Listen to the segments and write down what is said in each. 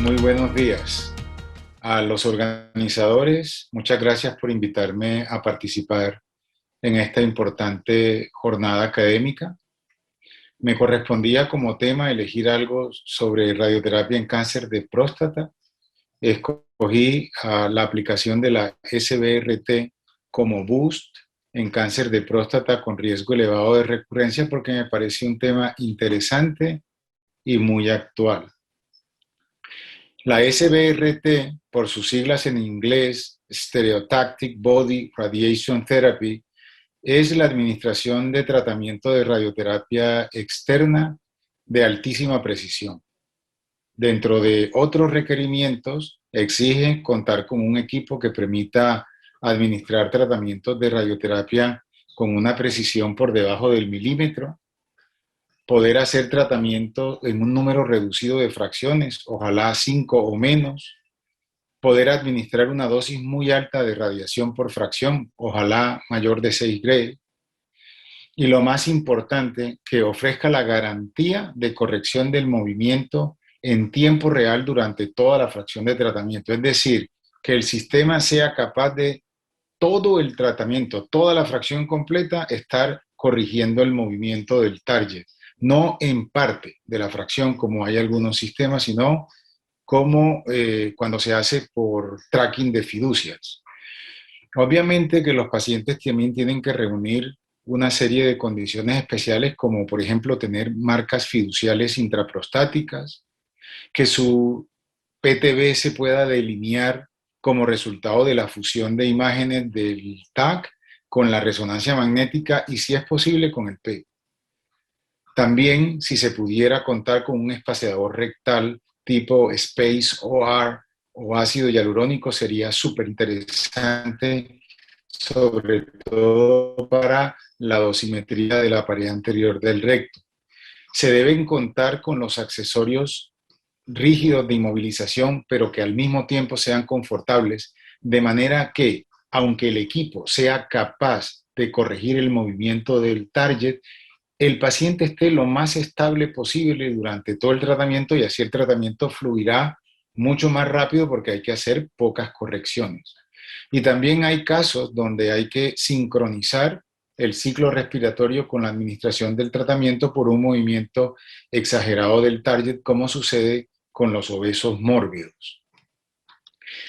Muy buenos días. A los organizadores, muchas gracias por invitarme a participar en esta importante jornada académica. Me correspondía como tema elegir algo sobre radioterapia en cáncer de próstata. Escogí la aplicación de la SBRT como boost en cáncer de próstata con riesgo elevado de recurrencia porque me pareció un tema interesante y muy actual. La SBRT, por sus siglas en inglés, Stereotactic Body Radiation Therapy, es la administración de tratamiento de radioterapia externa de altísima precisión. Dentro de otros requerimientos, exige contar con un equipo que permita administrar tratamientos de radioterapia con una precisión por debajo del milímetro, poder hacer tratamiento en un número reducido de fracciones, ojalá 5 o menos, poder administrar una dosis muy alta de radiación por fracción, ojalá mayor de 6 Gray, y lo más importante, que ofrezca la garantía de corrección del movimiento en tiempo real durante toda la fracción de tratamiento, es decir, que el sistema sea capaz de todo el tratamiento, toda la fracción completa, estar corrigiendo el movimiento del target, no en parte de la fracción como hay algunos sistemas, sino como cuando se hace por tracking de fiducias. Obviamente que los pacientes también tienen que reunir una serie de condiciones especiales como por ejemplo tener marcas fiduciales intraprostáticas, que su PTB se pueda delinear como resultado de la fusión de imágenes del TAC con la resonancia magnética y si es posible con el PET. También si se pudiera contar con un espaciador rectal tipo Space OR o ácido hialurónico sería súper interesante, sobre todo para la dosimetría de la pared anterior del recto. Se deben contar con los accesorios rígidos de inmovilización, pero que al mismo tiempo sean confortables, de manera que, aunque el equipo sea capaz de corregir el movimiento del target, el paciente esté lo más estable posible durante todo el tratamiento y así el tratamiento fluirá mucho más rápido porque hay que hacer pocas correcciones. Y también hay casos donde hay que sincronizar el ciclo respiratorio con la administración del tratamiento por un movimiento exagerado del target, como sucede con los obesos mórbidos.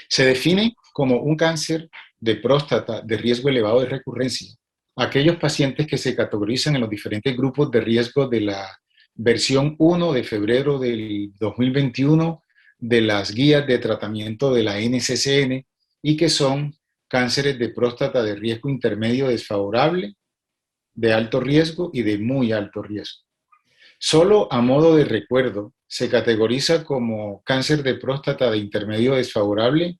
Se define como un cáncer de próstata de riesgo elevado de recurrencia aquellos pacientes que se categorizan en los diferentes grupos de riesgo de la versión 1 de febrero del 2021 de las guías de tratamiento de la NCCN y que son cánceres de próstata de riesgo intermedio desfavorable, de alto riesgo y de muy alto riesgo. Solo a modo de recuerdo, se categoriza como cáncer de próstata de intermedio desfavorable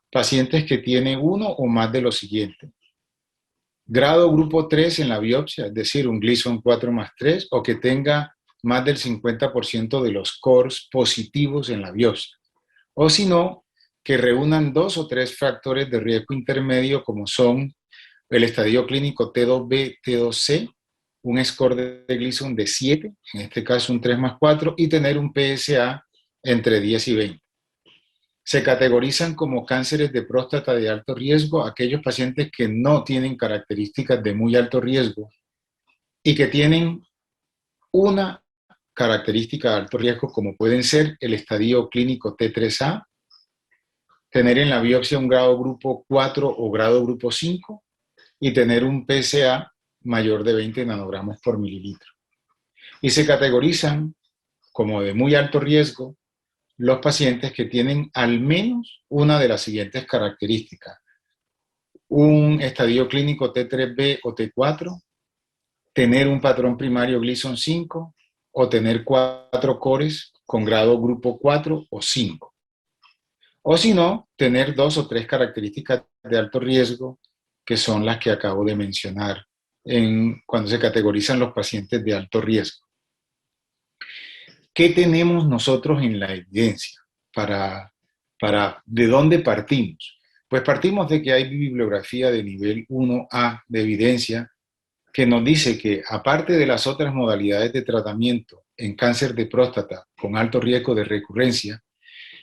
pacientes que tienen uno o más de lo siguiente. Grado grupo 3 en la biopsia, es decir, un Gleason 4+3, o que tenga más del 50% de los cores positivos en la biopsia. O si no, que reúnan 2 o 3 factores de riesgo intermedio como son el estadio clínico T2B, T2C, un score de Gleason de 7, en este caso un 3+4, y tener un PSA entre 10 y 20. Se categorizan como cánceres de próstata de alto riesgo aquellos pacientes que no tienen características de muy alto riesgo y que tienen una característica de alto riesgo como pueden ser el estadio clínico T3A, tener en la biopsia un grado grupo 4 o grado grupo 5 y tener un PSA mayor de 20 nanogramos por mililitro. Y se categorizan como de muy alto riesgo los pacientes que tienen al menos una de las siguientes características. Un estadio clínico T3B o T4, tener un patrón primario Gleason 5 o tener 4 cores con grado grupo 4 o 5. O si no, tener 2 o 3 características de alto riesgo que son las que acabo de mencionar cuando se categorizan los pacientes de alto riesgo. ¿Qué tenemos nosotros en la evidencia? ¿De dónde partimos? Pues partimos de que hay bibliografía de nivel 1A de evidencia que nos dice que aparte de las otras modalidades de tratamiento en cáncer de próstata con alto riesgo de recurrencia,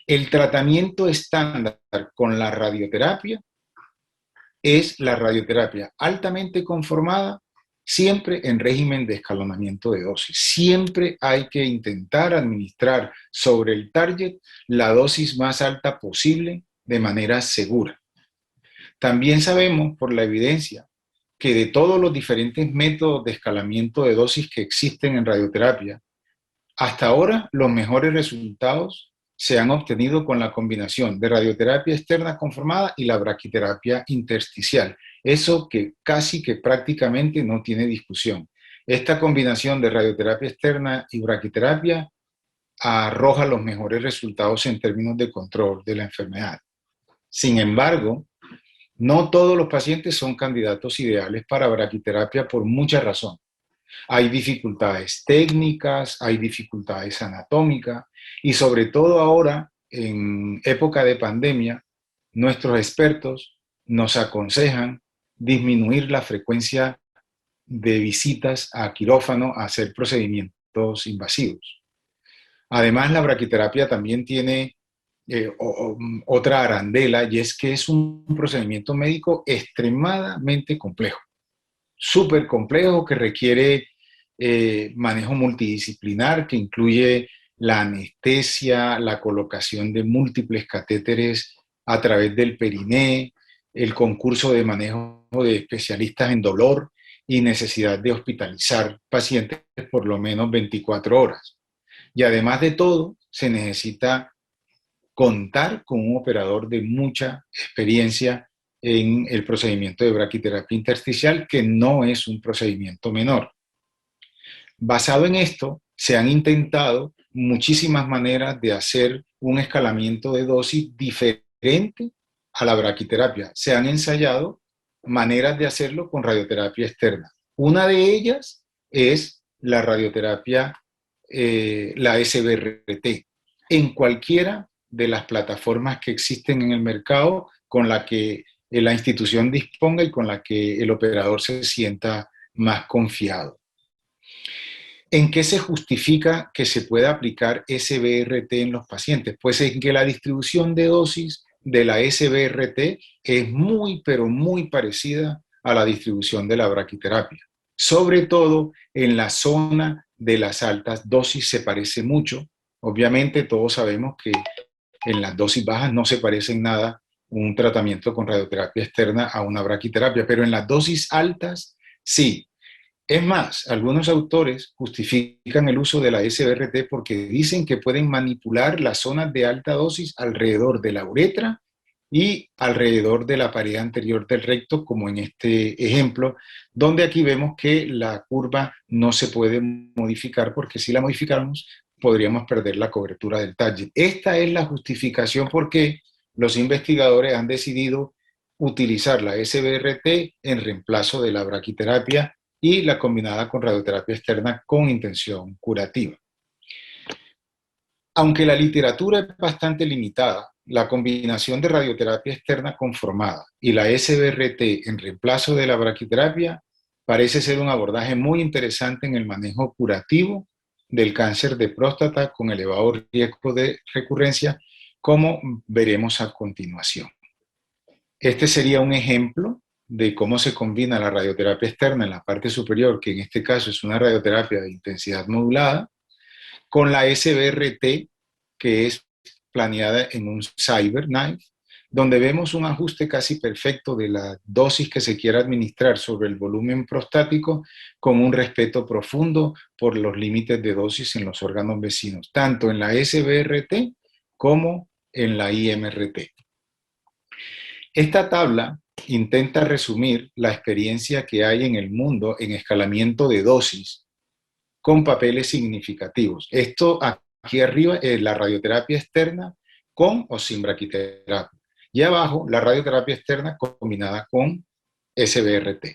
El tratamiento estándar con la radioterapia es la radioterapia altamente conformada, siempre en régimen de escalonamiento de dosis. Siempre hay que intentar administrar sobre el target la dosis más alta posible de manera segura. También sabemos por la evidencia que de todos los diferentes métodos de escalamiento de dosis que existen en radioterapia, hasta ahora los mejores resultados se han obtenido con la combinación de radioterapia externa conformada y la braquiterapia intersticial. Eso que casi que prácticamente no tiene discusión. Esta combinación de radioterapia externa y braquiterapia arroja los mejores resultados en términos de control de la enfermedad. Sin embargo, no todos los pacientes son candidatos ideales para braquiterapia por muchas razones. Hay dificultades técnicas, hay dificultades anatómicas y sobre todo ahora, en época de pandemia, nuestros expertos nos aconsejan disminuir la frecuencia de visitas a quirófano a hacer procedimientos invasivos. Además, la braquiterapia también tiene otra arandela y es que es un procedimiento médico extremadamente complejo, súper complejo que requiere manejo multidisciplinar que incluye la anestesia, la colocación de múltiples catéteres a través del periné, el concurso de manejo de especialistas en dolor y necesidad de hospitalizar pacientes por lo menos 24 horas. Y además de todo, se necesita contar con un operador de mucha experiencia en el procedimiento de braquiterapia intersticial, que no es un procedimiento menor. Basado en esto, se han intentado muchísimas maneras de hacer un escalamiento de dosis diferente a la braquiterapia. Se han ensayado maneras de hacerlo con radioterapia externa. Una de ellas es la radioterapia, la SBRT, en cualquiera de las plataformas que existen en el mercado con la que la institución disponga y con la que el operador se sienta más confiado. ¿En qué se justifica que se pueda aplicar SBRT en los pacientes? Pues en que la distribución de dosis de la SBRT es muy, pero muy parecida a la distribución de la braquiterapia. Sobre todo en la zona de las altas dosis se parece mucho. Obviamente todos sabemos que en las dosis bajas no se parece en nada un tratamiento con radioterapia externa a una braquiterapia, pero en las dosis altas sí. Es más, algunos autores justifican el uso de la SBRT porque dicen que pueden manipular las zonas de alta dosis alrededor de la uretra y alrededor de la pared anterior del recto, como en este ejemplo, donde aquí vemos que la curva no se puede modificar porque si la modificáramos podríamos perder la cobertura del target. Esta es la justificación por qué los investigadores han decidido utilizar la SBRT en reemplazo de la braquiterapia y la combinada con radioterapia externa con intención curativa. Aunque la literatura es bastante limitada, la combinación de radioterapia externa conformada y la SBRT en reemplazo de la braquiterapia parece ser un abordaje muy interesante en el manejo curativo del cáncer de próstata con elevado riesgo de recurrencia, como veremos a continuación. Este sería un ejemplo de cómo se combina la radioterapia externa en la parte superior, que en este caso es una radioterapia de intensidad modulada, con la SBRT, que es planeada en un CyberKnife, donde vemos un ajuste casi perfecto de la dosis que se quiera administrar sobre el volumen prostático, con un respeto profundo por los límites de dosis en los órganos vecinos, tanto en la SBRT como en la IMRT. Esta tabla intenta resumir la experiencia que hay en el mundo en escalamiento de dosis con papeles significativos. Esto aquí arriba es la radioterapia externa con o sin braquiterapia. Y abajo la radioterapia externa combinada con SBRT.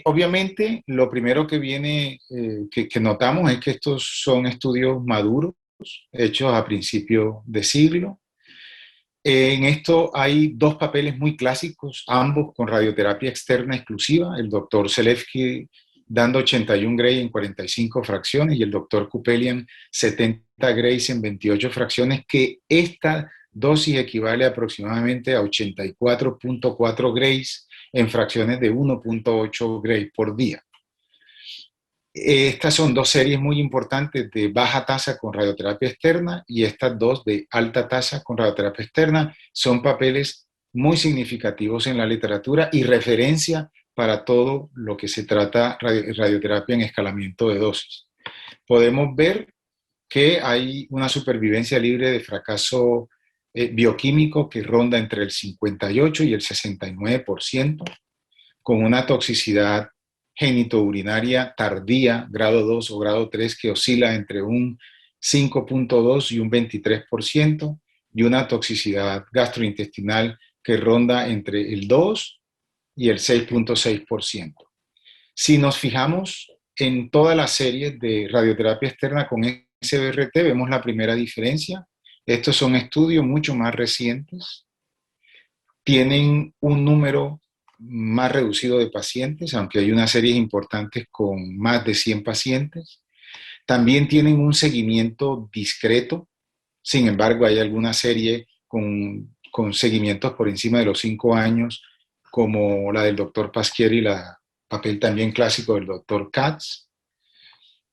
Obviamente, lo primero que viene, que notamos es que estos son estudios maduros, hechos a principios de siglo. En esto hay dos papeles muy clásicos, ambos con radioterapia externa exclusiva. El doctor Zelewski dando 81 Gray en 45 fracciones, y el doctor Kupelian 70 Grays en 28 fracciones, que esta dosis equivale aproximadamente a 84.4 Grays en fracciones de 1.8 Gray por día. Estas son dos series muy importantes de baja tasa con radioterapia externa, y estas dos de alta tasa con radioterapia externa son papeles muy significativos en la literatura y referencia para todo lo que se trata radioterapia en escalamiento de dosis. Podemos ver que hay una supervivencia libre de fracaso bioquímico que ronda entre el 58 y el 69%, con una toxicidad genitourinaria tardía, grado 2 o grado 3, que oscila entre un 5.2 y un 23%, y una toxicidad gastrointestinal que ronda entre el 2 y el 6.6%. Si nos fijamos en todas las series de radioterapia externa con SBRT, vemos la primera diferencia. Estos son estudios mucho más recientes. Tienen un número más reducido de pacientes, aunque hay unas series importantes con más de 100 pacientes. También tienen un seguimiento discreto. Sin embargo, hay alguna serie con seguimientos por encima de los 5 años, como la del doctor Pasquieri y la papel también clásico del doctor Katz.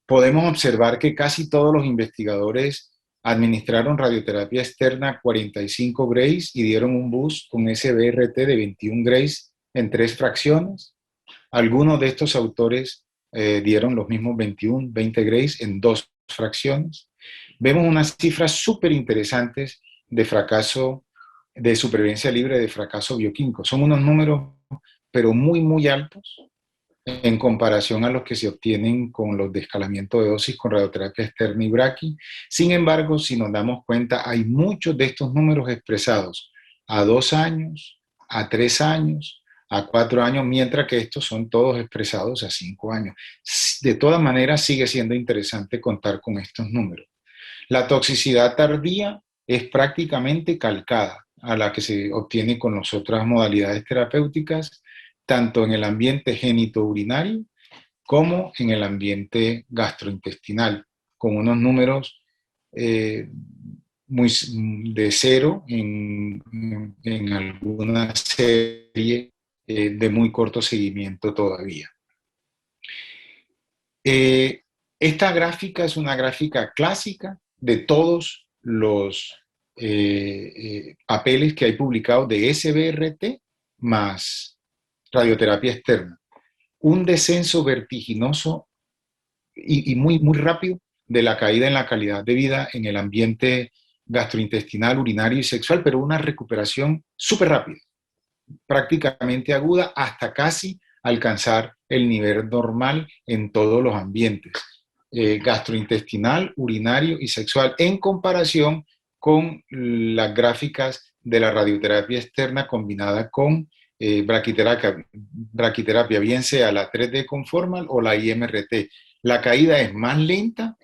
Podemos observar que casi todos los investigadores administraron radioterapia externa 45 Grays y dieron un boost con SBRT de 21 Grays en 3 fracciones. Algunos de estos autores dieron los mismos 21, 20 Grays en 2 fracciones. Vemos unas cifras súper interesantes de fracaso, de supervivencia libre de fracaso bioquímico. Son unos números, pero muy, muy altos en comparación a los que se obtienen con los de escalamiento de dosis con radioterapia externa y braqui. Sin embargo, si nos damos cuenta, hay muchos de estos números expresados a 2 años, a 3 años, a 4 años, mientras que estos son todos expresados a 5 años. De todas maneras, sigue siendo interesante contar con estos números. La toxicidad tardía es prácticamente calcada a la que se obtiene con las otras modalidades terapéuticas, tanto en el ambiente genitourinario como en el ambiente gastrointestinal, con unos números muy de cero en alguna serie de muy corto seguimiento todavía. Esta gráfica es una gráfica clásica de todos los papeles que hay publicados de SBRT más radioterapia externa. Un descenso vertiginoso y muy, muy rápido de la caída en la calidad de vida en el ambiente gastrointestinal, urinario y sexual, pero una recuperación súper rápida, prácticamente aguda, hasta casi alcanzar el nivel normal en todos los ambientes, gastrointestinal, urinario y sexual, en comparación con las gráficas de la radioterapia externa combinada con braquiterapia, bien sea la 3D conformal o la IMRT. La caída es más lenta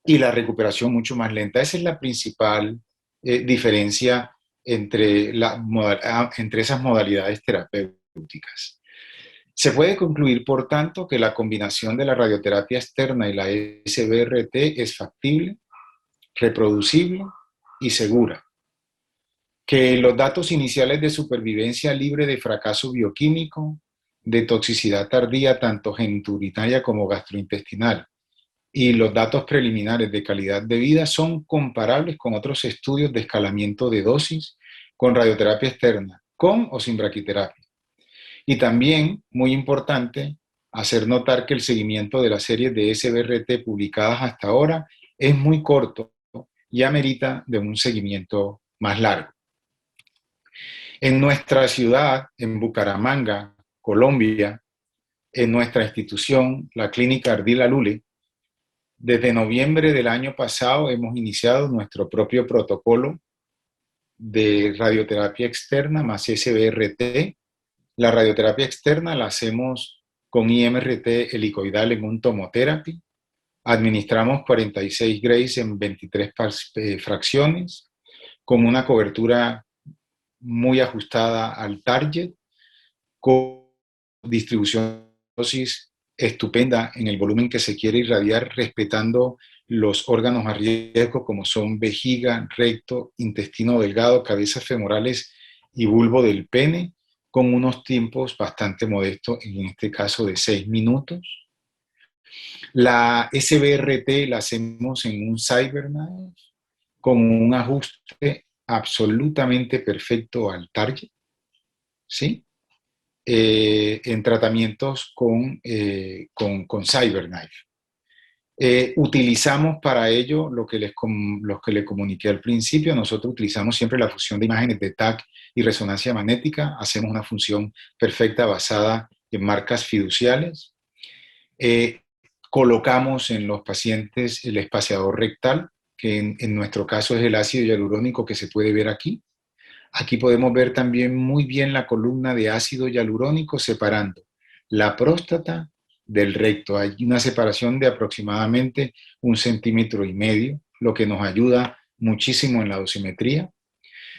y la recuperación mucho más lenta. Esa es la principal diferencia entre esas modalidades terapéuticas. Se puede concluir, por tanto, que la combinación de la radioterapia externa y la SBRT es factible, reproducible y segura. Que los datos iniciales de supervivencia libre de fracaso bioquímico, de toxicidad tardía, tanto genitourinaria como gastrointestinal, y los datos preliminares de calidad de vida son comparables con otros estudios de escalamiento de dosis con radioterapia externa, con o sin braquiterapia. Y también, muy importante, hacer notar que el seguimiento de las series de SBRT publicadas hasta ahora es muy corto y amerita de un seguimiento más largo. En nuestra ciudad, en Bucaramanga, Colombia, en nuestra institución, la Clínica Ardila Lule, desde noviembre del año pasado hemos iniciado nuestro propio protocolo de radioterapia externa más SBRT. La radioterapia externa la hacemos con IMRT helicoidal en un tomotherapy. Administramos 46 Grays en 23 fracciones, con una cobertura muy ajustada al target, con distribución de dosis estupenda en el volumen que se quiere irradiar, respetando los órganos a riesgo como son vejiga, recto, intestino delgado, cabezas femorales y bulbo del pene, con unos tiempos bastante modestos, en este caso de 6 minutos. La SBRT la hacemos en un CyberKnife con un ajuste absolutamente perfecto al target, ¿sí? En tratamientos con CyberKnife. Utilizamos para ello lo que les comuniqué al principio. Nosotros utilizamos siempre la fusión de imágenes de TAC y resonancia magnética. Hacemos una función perfecta basada en marcas fiduciales. Colocamos en los pacientes el espaciador rectal, que en nuestro caso es el ácido hialurónico que se puede ver aquí. Aquí podemos ver también muy bien la columna de ácido hialurónico separando la próstata del recto. Hay una separación de aproximadamente 1,5 centímetros, lo que nos ayuda muchísimo en la dosimetría.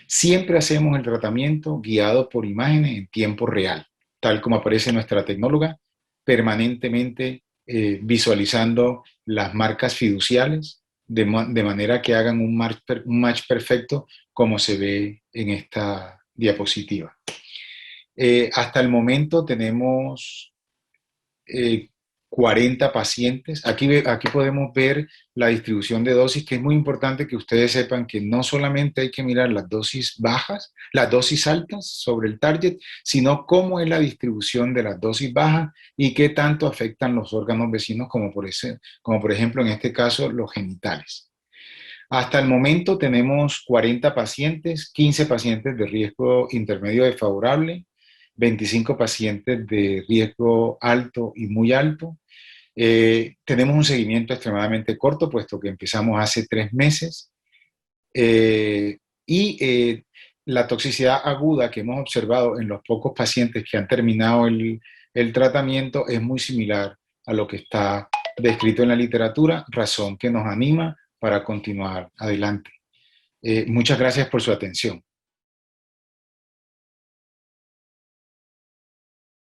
Siempre hacemos el tratamiento guiado por imágenes en tiempo real, tal como aparece nuestra tecnóloga, permanentemente visualizando las marcas fiduciales, de manera que hagan un match perfecto como se ve en esta diapositiva. Hasta el momento tenemos 40 pacientes. Aquí podemos ver la distribución de dosis, que es muy importante que ustedes sepan que no solamente hay que mirar las dosis bajas, las dosis altas sobre el target, sino cómo es la distribución de las dosis bajas y qué tanto afectan los órganos vecinos, como por ejemplo en este caso los genitales. Hasta el momento tenemos 40 pacientes, 15 pacientes de riesgo intermedio desfavorable, 25 pacientes de riesgo alto y muy alto. Tenemos un seguimiento extremadamente corto, puesto que empezamos hace 3 meses. La toxicidad aguda que hemos observado en los pocos pacientes que han terminado el tratamiento es muy similar a lo que está descrito en la literatura, razón que nos anima para continuar adelante. Muchas gracias por su atención.